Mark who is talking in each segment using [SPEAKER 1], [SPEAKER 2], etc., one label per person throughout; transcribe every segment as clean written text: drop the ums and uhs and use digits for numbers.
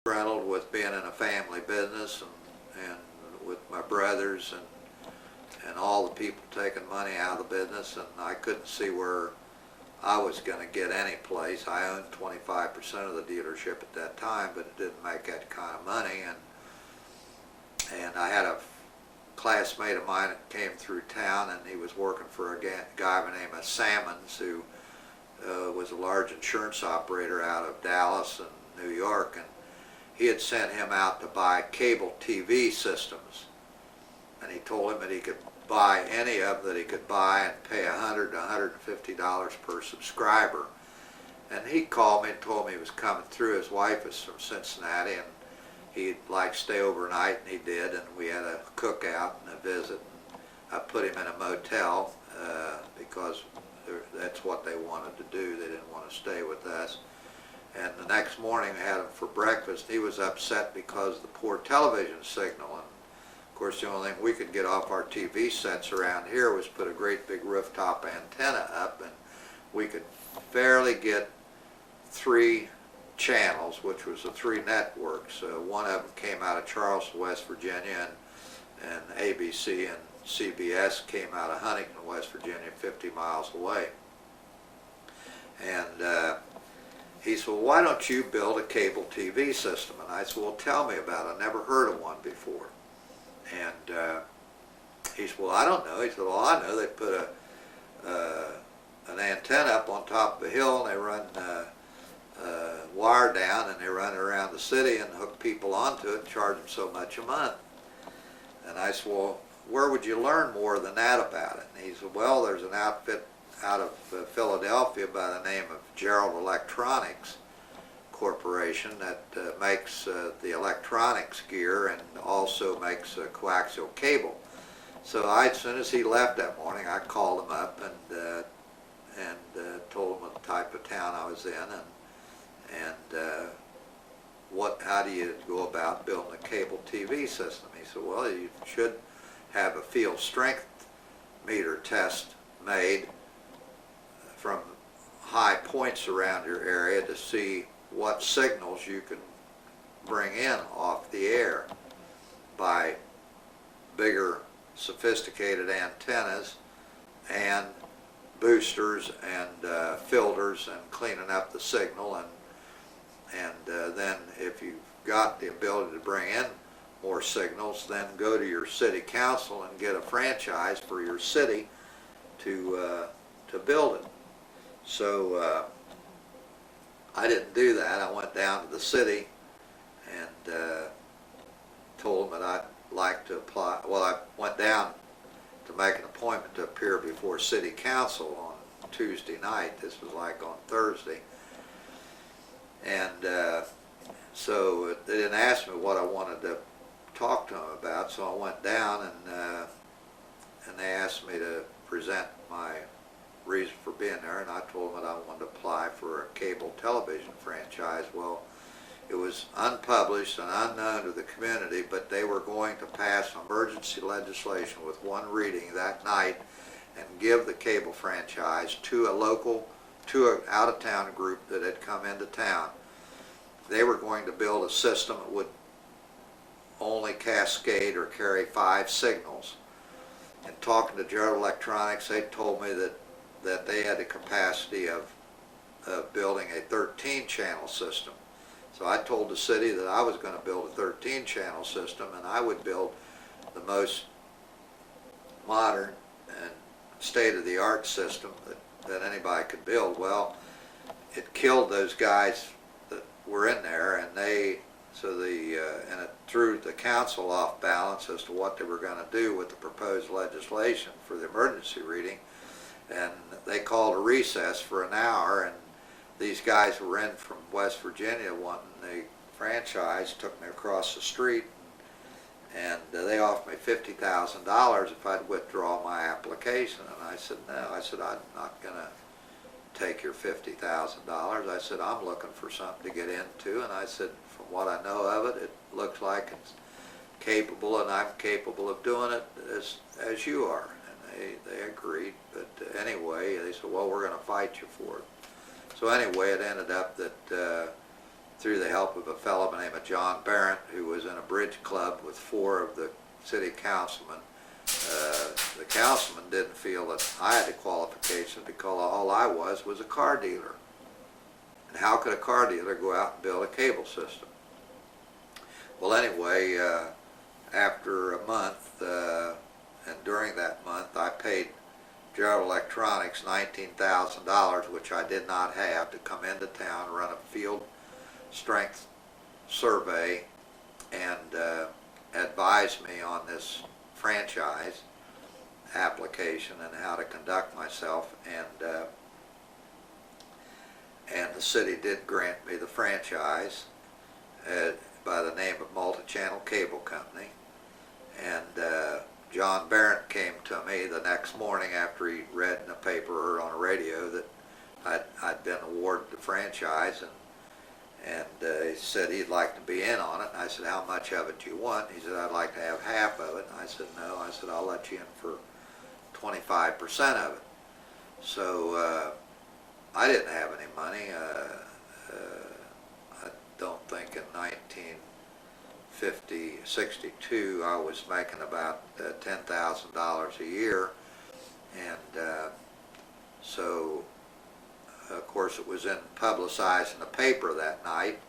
[SPEAKER 1] riddled with being in a family business and with my brothers and all the people taking money out of the business, and I couldn't see where I was going to get any place. I owned 25% of the dealership at that time, but it didn't make that kind of money. And I had a classmate of mine that came through town, and he was working for a guy by the name of Sammons, who was a large insurance operator out of Dallas and New York, and he had sent him out to buy cable TV systems, and he told him that he could buy any of them that he could buy and pay $100 to $150 per subscriber. And he called me and told me he was coming through. His wife is from Cincinnati, and he'd like stay overnight, and he did, and we had a cookout and a visit. I put him in a motel because that's what they wanted to do. They didn't want to stay with us. And the next morning I had him for breakfast. He was upset because of the poor television signal. And of course, the only thing we could get off our TV sets around here was put a great big rooftop antenna up, and we could barely get 3 channels, which was the 3 networks. One of them came out of Charleston, West Virginia, and ABC and CBS came out of Huntington, West Virginia, 50 miles away. And he said, well, why don't you build a cable TV system? And I said, well, tell me about it. I never heard of one before. And he said, well, I don't know. He said, well, I know they put an antenna up on top of a hill, and they run wire down, and they run it around the city and hook people onto it and charge them so much a month. And I said, well, where would you learn more than that about it? And he said, well, there's an outfit out of Philadelphia by the name of Gerald Electronics Corporation that makes the electronics gear and also makes coaxial cable. So as soon as he left that morning, I called him up and told him the type of town I was in and how do you go about building a cable TV system. He said, well, you should have a field strength meter test made from high points around your area to see what signals you can bring in off the air by bigger sophisticated antennas and boosters and filters and cleaning up the signal, and then if you've got the ability to bring in more signals, then go to your city council and get a franchise for your city to build it. So I didn't do that. I went down to the city and told them that I'd like to apply. Well, I went down to make an appointment to appear before city council on Tuesday night. This was like on Thursday. And so they didn't ask me what I wanted to talk to them about, so I went down and they asked me to present my reason for being there, and I told them that I wanted to apply for a cable television franchise. Well, it was unpublished and unknown to the community, but they were going to pass emergency legislation with one reading that night and give the cable franchise to an out-of-town group that had come into town. They were going to build a system that would only cascade or carry 5 signals. And talking to Gerald Electronics, they told me that they had the capacity of building a 13-channel system. So I told the city that I was going to build a 13-channel system, and I would build the most modern and state-of-the-art system that anybody could build. Well, it killed those guys that were in there, and it threw the council off balance as to what they were going to do with the proposed legislation for the emergency reading. And they called a recess for an hour, and these guys were in from West Virginia wanting the franchise, took me across the street, and they offered me $50,000 if I'd withdraw my application. And I said, no. I said, I'm not going to take your $50,000. I said, I'm looking for something to get into, and I said, from what I know of it, it looks like it's capable, and I'm capable of doing it as you are. And they agreed, but anyway, they said, well, we're going to fight you for it. So anyway, it ended up that through the help of a fellow by the name of John Barrett, who was in a bridge club with 4 of the city councilmen. The councilman didn't feel that I had the qualifications because all I was a car dealer. And how could a car dealer go out and build a cable system? Well, anyway, after a month, and during that month, I paid Gerald Electronics $19,000, which I did not have, to come into town, run a field strength survey, and advise me on this franchise application and how to conduct myself, and the city did grant me the franchise by the name of Multi-Channel Cable Company. And John Barrett came to me the next morning after he read in the paper or on the radio that I'd been awarded the franchise, and he said he'd like to be in on it. And I said, how much of it do you want? He said, I'd like to have half of it. And I said, no. I said, I'll let you in for 25% of it. So I didn't have any money. I don't think in 1962 I was making about $10,000 a year, and so of course it was publicized in the paper that night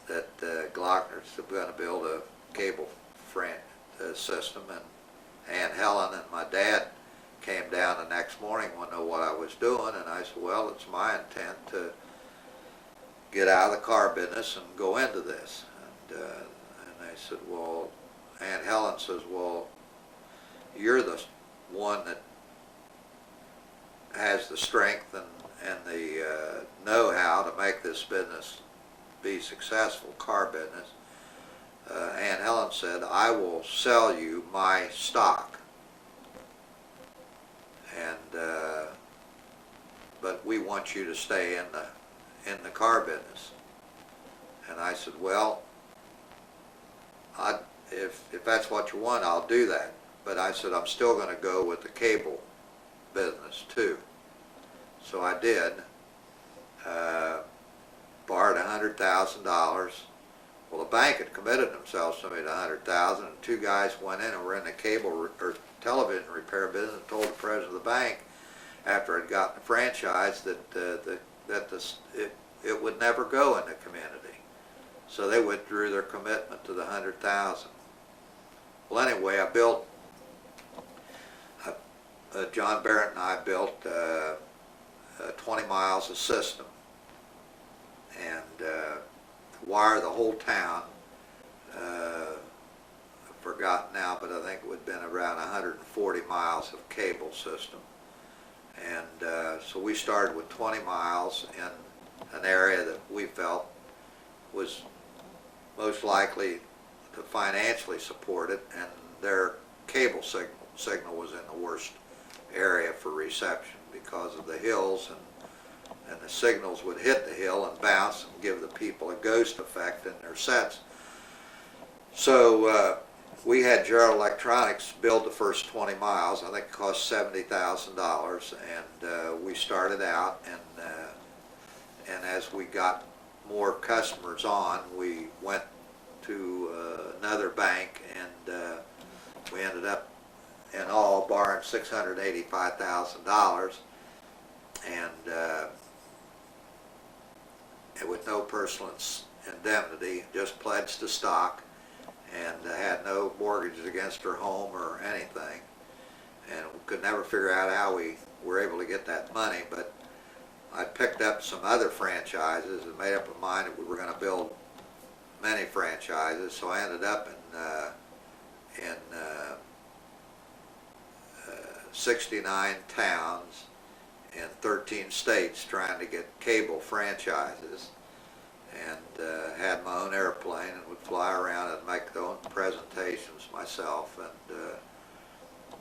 [SPEAKER 1] that Glockner's going to build a cable system, and Aunt Helen and my dad came down the next morning, wanted to know what I was doing, and I said, well, it's my intent to get out of the car business and go into this. And they said, well, Aunt Helen says, well, you're the one that has the strength and the know-how to make this business be successful, car business. Aunt Helen said, I will sell you my stock, and but we want you to stay in the car business. And I said, well, if that's what you want, I'll do that. But I said, I'm still going to go with the cable business too. So I did. Borrowed $100,000. Well, the bank had committed themselves to me to $100,000, and 2 guys went in and were in the cable or television repair business and told the president of the bank after I'd gotten the franchise that it would never go in the community. So they withdrew their commitment to the $100,000. Well, anyway, I built, John Barrett and I built 20 miles of system, and wire the whole town. I've forgotten now, but I think it would have been around 140 miles of cable system. And so we started with 20 miles in an area that we felt was most likely to financially support it, and their cable signal was in the worst area for reception because of the hills, and the signals would hit the hill and bounce and give the people a ghost effect in their sets. So we had Gerald Electronics build the first 20 miles. I think it cost $70,000, and we started out, and as we got more customers on, we went to another bank, and we ended up in all borrowing $685,000, and with no personal indemnity, just pledged the stock, and had no mortgages against her home or anything, and we could never figure out how we were able to get that money. But I picked up some other franchises and made up my mind that we were going to build many franchises, so I ended up in 69 towns in 13 states trying to get cable franchises, and had my own airplane and would fly around and make the own presentations myself. And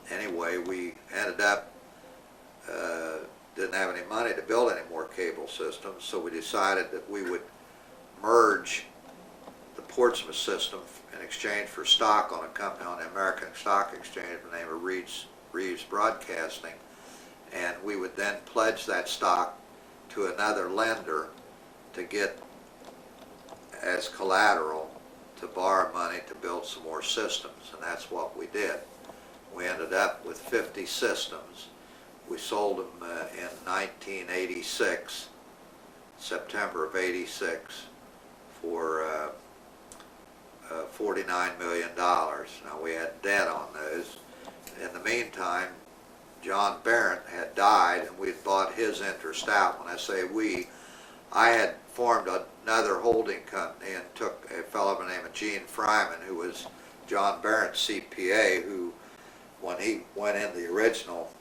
[SPEAKER 1] anyway, we ended up didn't have any money to build any more cable systems, so we decided that we would merge the Portsmouth system in exchange for stock on a company on the American Stock Exchange by the name of Reeves Broadcasting, and we would then pledge that stock to another lender to get as collateral to borrow money to build some more systems, and that's what we did. We ended up with 50 systems. We sold them in 1986, September of '86, for $49 million. Now, we had debt on those. In the meantime, John Barrett had died, and we had bought his interest out. When I say we, I had formed another holding company and took a fellow by the name of Gene Fryman, who was John Barrett's CPA, who, when he went in the original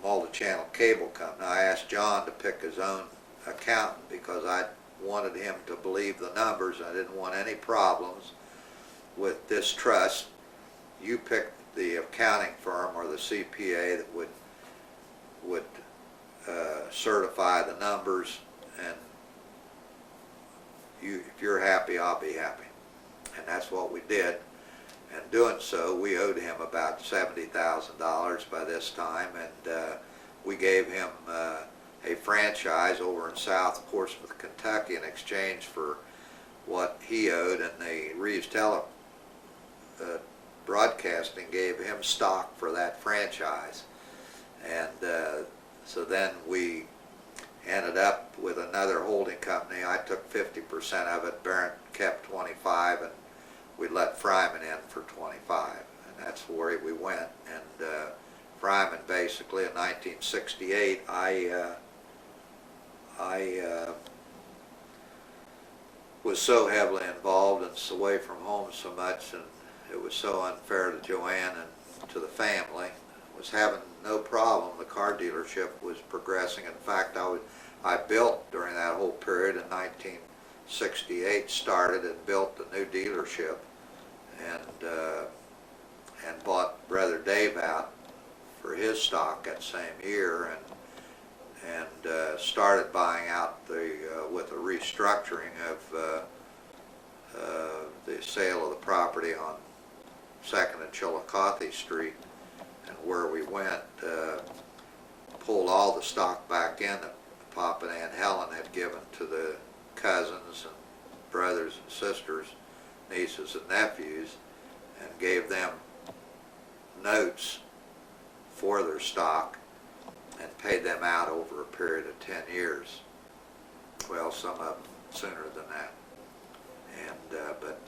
[SPEAKER 1] multi-channel cable company, I asked John to pick his own accountant because I wanted him to believe the numbers. I didn't want any problems with distrust. You pick the accounting firm or the CPA that would certify the numbers, and if you're happy, I'll be happy. And that's what we did. And doing so, we owed him about $70,000 by this time, and we gave him a franchise over in South Portsmouth, Kentucky, in exchange for what he owed, and the Reeves Broadcasting gave him stock for that franchise. And so then we ended up with another holding company. I took 50% of it, Barrett kept 25, and we let Fryman in for 25, and that's where we went. And Fryman, basically, in 1968, I was so heavily involved and away from home so much, and it was so unfair to Joanne and to the family. I was having no problem. The car dealership was progressing. In fact, I built during that whole period in 1968, started and built the new dealership, and bought Brother Dave out for his stock that same year, and started buying out with a restructuring of the sale of the property on 2nd and Chillicothe Street, and where we went, pulled all the stock back in that Papa and Aunt Helen had given to the cousins and brothers and sisters, nieces and nephews, and gave them notes for their stock and paid them out over a period of 10 years. Well, some of them sooner than that. And but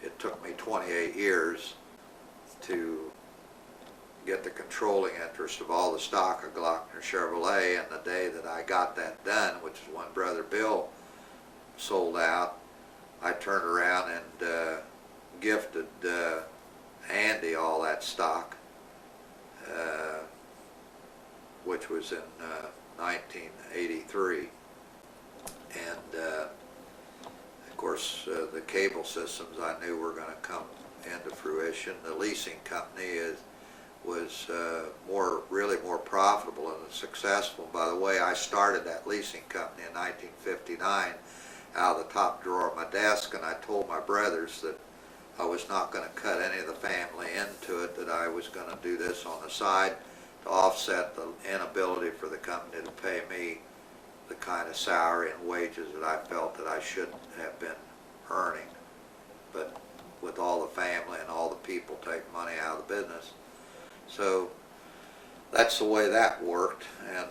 [SPEAKER 1] it took me 28 years to get the controlling interest of all the stock of Glockner Chevrolet, and the day that I got that done, which is when Brother Bill sold out, I turned around and gifted Andy all that stock, which was in 1983. And of course, the cable systems I knew were going to come into fruition. The leasing company was really more profitable and successful. By the way, I started that leasing company in 1959 out of the top drawer of my desk, and I told my brothers that I was not going to cut any of the family into it, that I was going to do this on the side to offset the inability for the company to pay me the kind of salary and wages that I felt that I should have been earning. But with all the family and all the people taking money out of the business. So that's the way that worked. And